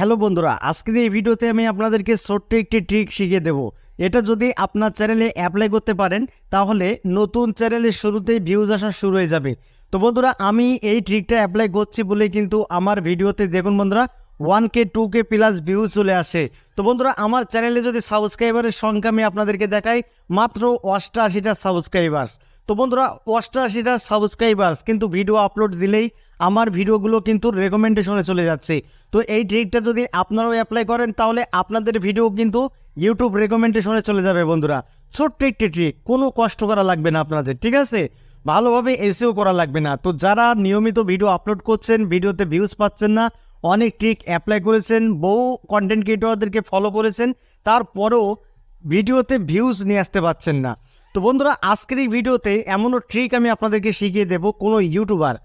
Hello বন্ধুরা, আজকের এই ভিডিওতে আমি আপনাদেরকে ছোট্ট একটি ট্রিক শিখিয়ে দেব। এটা যদি আপনার চ্যানেলে অ্যাপ্লাই করতে পারেন তাহলে নতুন চ্যানেলের শুরুতেই ভিউজ আসা শুরু হয়ে যাবে। তো বন্ধুরা, আমি এই ট্রিকটা অ্যাপ্লাই করছি বলে কিন্তু আমার ভিডিওতে দেখুন বন্ধুরা 1K 2K প্লাস ভিউজ চলে আসে। তো বন্ধুরা, আমার চ্যানেলে যদি সাবস্ক্রাইবারের সংখ্যা আমি আপনাদেরকে দেখাই, মাত্র 88টা সাবস্ক্রাইবার্স। তো বন্ধুরা, 88টা সাবস্ক্রাইবার্স, কিন্তু ভিডিও আপলোড দিলেই আমার ভিডিওগুলো কিন্তু রেকমেন্ডেশনে চলে যাচ্ছে। তো এই ট্রিকটা যদি আপনারাও অ্যাপ্লাই করেন তাহলে আপনাদের ভিডিও কিন্তু ইউটিউব রেকমেন্ডেশনে চলে যাবে। বন্ধুরা, ছোট্ট একটি ট্রিক, কোনো কষ্ট করা লাগবে না আপনাদের, ঠিক আছে? ভালোভাবে এসেও করা লাগবে না। তো যারা নিয়মিত ভিডিও আপলোড করছেন, ভিডিওতে ভিউজ পাচ্ছেন না, অনেক ট্রিক অ্যাপ্লাই করেছেন, বহু কন্টেন্ট ক্রিয়েটরদেরকে ফলো করেছেন, তারপরেও ভিডিওতে ভিউজ নিয়ে আসতে পারছেন না। তো বন্ধুরা, আজকের এই ভিডিওতে এমনও ট্রিক আমি আপনাদেরকে শিখিয়ে দেব কোনো ইউটিউবার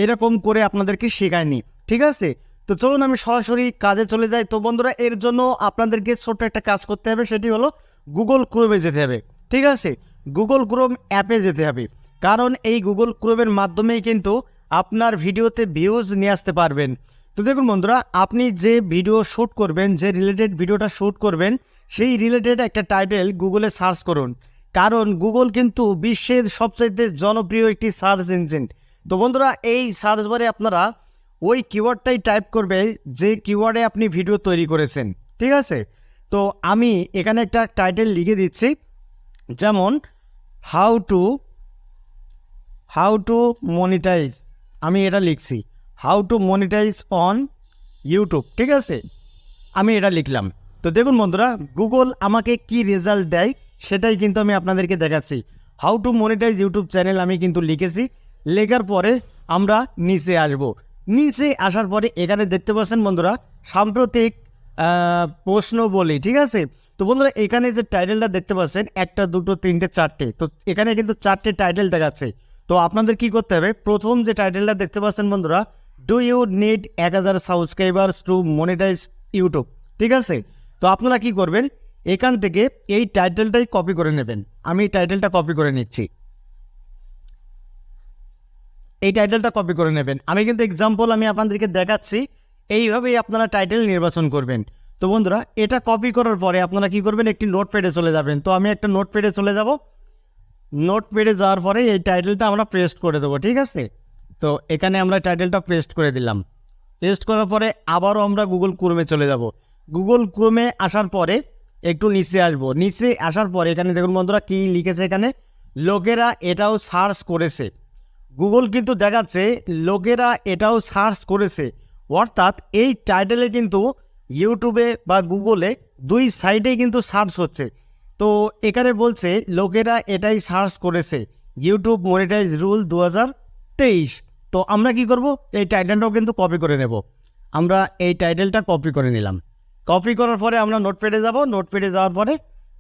এরকম করে আপনাদেরকে শেখায়নি, ঠিক আছে? তো চলুন আমি সরাসরি কাজে চলে যাই। তো বন্ধুরা, এর জন্য আপনাদেরকে ছোট্ট একটা কাজ করতে হবে, সেটি হলো গুগল ক্রোমে যেতে হবে, ঠিক আছে? গুগল ক্রোম অ্যাপে যেতে হবে, কারণ এই গুগল ক্রোমের মাধ্যমেই কিন্তু আপনার ভিডিওতে ভিউজ নিয়ে আসতে পারবেন। তো দেখুন বন্ধুরা, আপনি যে ভিডিও শ্যুট করবেন, যে রিলেটেড ভিডিওটা শ্যুট করবেন, সেই রিলেটেড একটা টাইটেল গুগলে সার্চ করুন, কারণ গুগল কিন্তু বিশ্বের সবচাইতে জনপ্রিয় একটি সার্চ ইঞ্জিন। তো বন্ধুরা, এই সার্চ বারে আপনারা ওই কিওয়ার্ডটাই টাইপ করবে যে কিওয়ার্ডে আপনি ভিডিও তৈরি করেছেন, ঠিক আছে? তো আমি এখানে একটা টাইটেল লিখে দিচ্ছি, যেমন হাউ টু মনিটাইজ, আমি এটা লিখছি how to monetise on YouTube, ঠিক আছে? আমি এটা লিখলাম। তো দেখুন বন্ধুরা, গুগল আমাকে কি রেজাল্ট দেয় সেটাই কিন্তু আমি আপনাদেরকে দেখাচ্ছি। How to monetise YouTube channel আমি কিন্তু লিখেছি। লেখার পরে আমরা নিচে আসব। নিচে আসার পরে এখানে দেখতে পাচ্ছেন বন্ধুরা সাম্প্রতিক প্রশ্ন বলি, ঠিক আছে? তো বন্ধুরা, এখানে যে টাইটেলটা দেখতে পাচ্ছেন, একটা দুটো তিনটে চারটে, তো এখানে কিন্তু চারটে টাইটেল দেখাচ্ছে। তো আপনাদের কি করতে হবে, প্রথম যে টাইটেলটা দেখতে পাচ্ছেন বন্ধুরা, do you need 1000 subscribers to monetise YouTube, ঠিক আছে? তো আপনারা কি করবেন, এখান থেকে এই টাইটেলটাই কপি করে নেবেন। আমি এই টাইটেলটা কপি করে নিচ্ছি, এই টাইটেলটা কপি করে নেবেন। আমি কিন্তু এক্সাম্পল আমি আপনাদেরকে দেখাচ্ছি, এইভাবেই আপনারা টাইটেল নির্বাচন করবেন। তো বন্ধুরা, এটা কপি করার পরে আপনারা কি করবেন, একটি নোটপ্যাডে চলে যাবেন। তো আমি একটা নোটপ্যাডে চলে যাব। নোটপ্যাডে যাওয়ার পরে এই টাইটেলটা আমরা পেস্ট করে দেবো, ঠিক আছে? তো এখানে আমরা টাইটেলটা পেস্ট করে দিলাম। পেস্ট করার পরে আবারও আমরা গুগল ক্রোমে চলে যাব। গুগল ক্রোমে আসার পরে একটু নিচে আসব। নিচে আসার পরে এখানে দেখুন বন্ধুরা কি লিখেছে, এখানে লোকেরা এটাও সার্চ করেছে। গুগল কিন্তু দেখাচ্ছে লোকেরা এটাও সার্চ করেছে, অর্থাৎ এই টাইটেলে কিন্তু ইউটিউবে বা গুগলে দুই সাইডেই কিন্তু সার্চ হচ্ছে। তো এখানে বলছে লোকেরা এটাই সার্চ করেছে, ইউটিউব মনিটাইজ রুল 2023। তো আমরা কি করব, এই টাইটেলটাও কিন্তু কপি করে নেব। আমরা এই টাইটেলটা কপি করে নিলাম। কপি করার পরে আমরা নোটপ্যাডে যাব। নোটপ্যাডে যাওয়ার পরে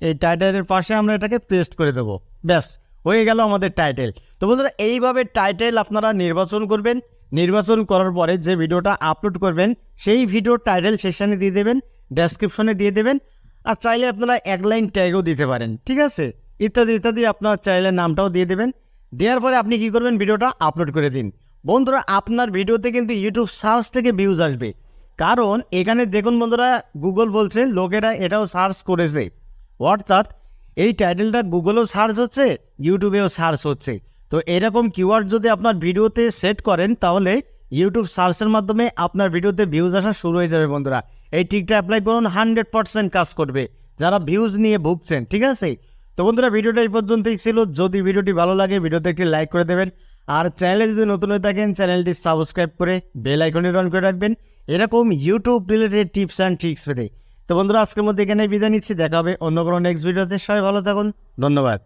এই টাইটেলের পাশে আমরা এটাকে পেস্ট করে দেবো। ব্যাস, হয়ে গেল আমাদের টাইটেল। তো বন্ধুরা, এইভাবে টাইটেল আপনারা নির্বাচন করবেন। নির্বাচন করার পরে যে ভিডিওটা আপলোড করবেন সেই ভিডিওর টাইটেল সেকশানে দিয়ে দেবেন, ডেসক্রিপশনে দিয়ে দেবেন, আর চাইলে আপনারা এক লাইন ট্যাগও দিতে পারেন, ঠিক আছে? ইত্যাদি ইত্যাদি আপনার চাইলে নামটাও দিয়ে দেবেন। দেওয়ার পরে আপনি কি করবেন, ভিডিওটা আপলোড করে দিন। বন্ধুরা, আপনার ভিডিওতে কিন্তু ইউটিউব সার্চ থেকে ভিউজ আসবে, কারণ এখানে দেখুন বন্ধুরা গুগল বলছে লোকেরা এটাও সার্চ করেছে, অর্থাৎ এই টাইটেলটা গুগলেও সার্চ হচ্ছে, ইউটিউবেও সার্চ হচ্ছে। তো এরকম কিওয়ার্ড যদি আপনার ভিডিওতে সেট করেন তাহলে ইউটিউব সার্চের মাধ্যমে আপনার ভিডিওতে ভিউজ আসা শুরু হয়ে যাবে। বন্ধুরা, এই ট্রিকটা অ্যাপ্লাই করুন, 100% কাজ করবে যারা ভিউজ নিয়ে ভুগছেন, ঠিক আছে? তো বন্ধুরা, ভিডিওটা এই পর্যন্তই ছিল। যদি ভিডিওটি ভালো লাগে ভিডিওতে একটি লাইক করে দেবেন, আর চ্যানেলে যদি নতুন হয়ে থাকেন চ্যানেলটি সাবস্ক্রাইব করে বেল আইকনে অন করে রাখবেন এরকম YouTube related tips and tricks পেতে। তো বন্ধুরা, আজকের মধ্যে এখানে বিদায় নিচ্ছি, দেখা হবে অন্য কোনো নেক্সট ভিডিওতে। সবাই ভালো থাকুন, ধন্যবাদ।